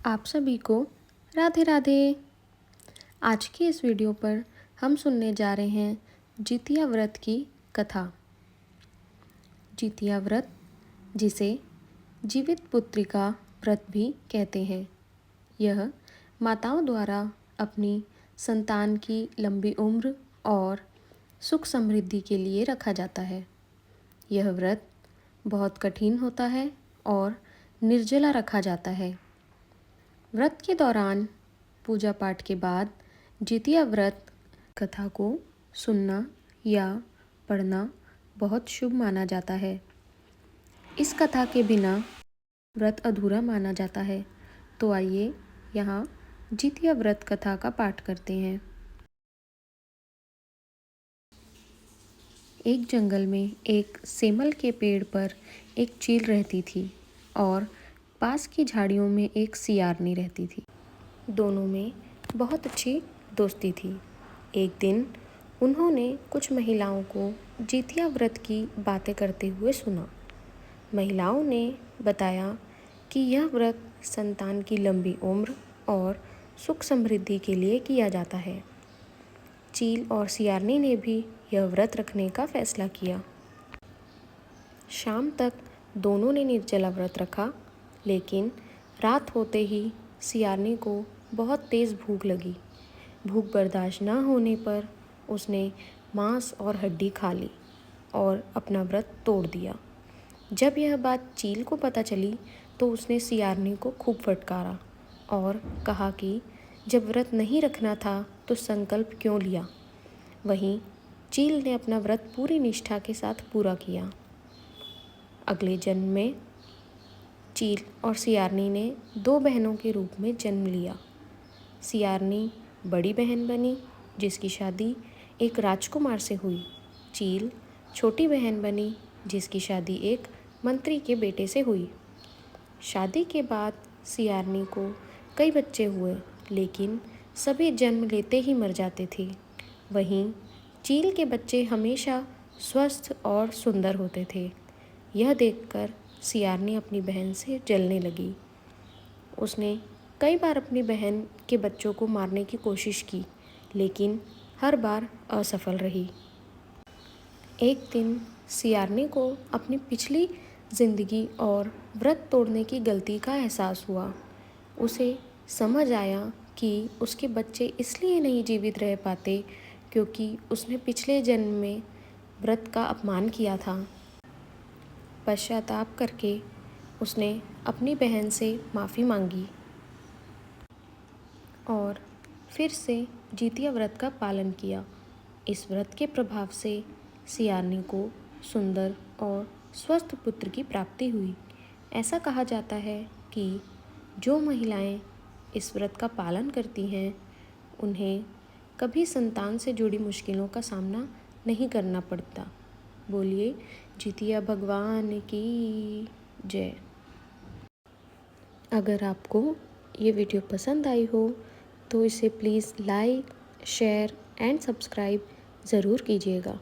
आप सभी को राधे राधे। आज की इस वीडियो पर हम सुनने जा रहे हैं जितिया व्रत की कथा। जितिया व्रत, जिसे जीवित पुत्रिका व्रत भी कहते हैं, यह माताओं द्वारा अपनी संतान की लंबी उम्र और सुख समृद्धि के लिए रखा जाता है। यह व्रत बहुत कठिन होता है और निर्जला रखा जाता है। व्रत के दौरान पूजा पाठ के बाद जितिया व्रत कथा को सुनना या पढ़ना बहुत शुभ माना जाता है। इस कथा के बिना व्रत अधूरा माना जाता है। तो आइए यहाँ जितिया व्रत कथा का पाठ करते हैं। एक जंगल में एक सेमल के पेड़ पर एक चील रहती थी और पास की झाड़ियों में एक सियारनी रहती थी। दोनों में बहुत अच्छी दोस्ती थी। एक दिन उन्होंने कुछ महिलाओं को जितिया व्रत की बातें करते हुए सुना। महिलाओं ने बताया कि यह व्रत संतान की लंबी उम्र और सुख समृद्धि के लिए किया जाता है। चील और सियारनी ने भी यह व्रत रखने का फैसला किया। शाम तक दोनों ने निर्जला व्रत रखा, लेकिन रात होते ही सियारनी को बहुत तेज़ भूख लगी। भूख बर्दाश्त न होने पर उसने मांस और हड्डी खा ली और अपना व्रत तोड़ दिया। जब यह बात चील को पता चली तो उसने सियारनी को खूब फटकारा और कहा कि जब व्रत नहीं रखना था तो संकल्प क्यों लिया। वहीं चील ने अपना व्रत पूरी निष्ठा के साथ पूरा किया। अगले जन्म में चील और सियारनी ने दो बहनों के रूप में जन्म लिया। सियारनी बड़ी बहन बनी, जिसकी शादी एक राजकुमार से हुई। चील छोटी बहन बनी, जिसकी शादी एक मंत्री के बेटे से हुई। शादी के बाद सियारनी को कई बच्चे हुए, लेकिन सभी जन्म लेते ही मर जाते थे। वहीं चील के बच्चे हमेशा स्वस्थ और सुंदर होते थे। यह देखकर सियारनी अपनी बहन से जलने लगी। उसने कई बार अपनी बहन के बच्चों को मारने की कोशिश की, लेकिन हर बार असफल रही। एक दिन सियारनी को अपनी पिछली जिंदगी और व्रत तोड़ने की गलती का एहसास हुआ। उसे समझ आया कि उसके बच्चे इसलिए नहीं जीवित रह पाते क्योंकि उसने पिछले जन्म में व्रत का अपमान किया था। पश्चाताप करके उसने अपनी बहन से माफ़ी मांगी और फिर से जितिया व्रत का पालन किया। इस व्रत के प्रभाव से सियारनी को सुंदर और स्वस्थ पुत्र की प्राप्ति हुई। ऐसा कहा जाता है कि जो महिलाएं इस व्रत का पालन करती हैं, उन्हें कभी संतान से जुड़ी मुश्किलों का सामना नहीं करना पड़ता। बोलिए जितिया भगवान की जय। अगर आपको ये वीडियो पसंद आई हो तो इसे please like, share and subscribe ज़रूर कीजिएगा।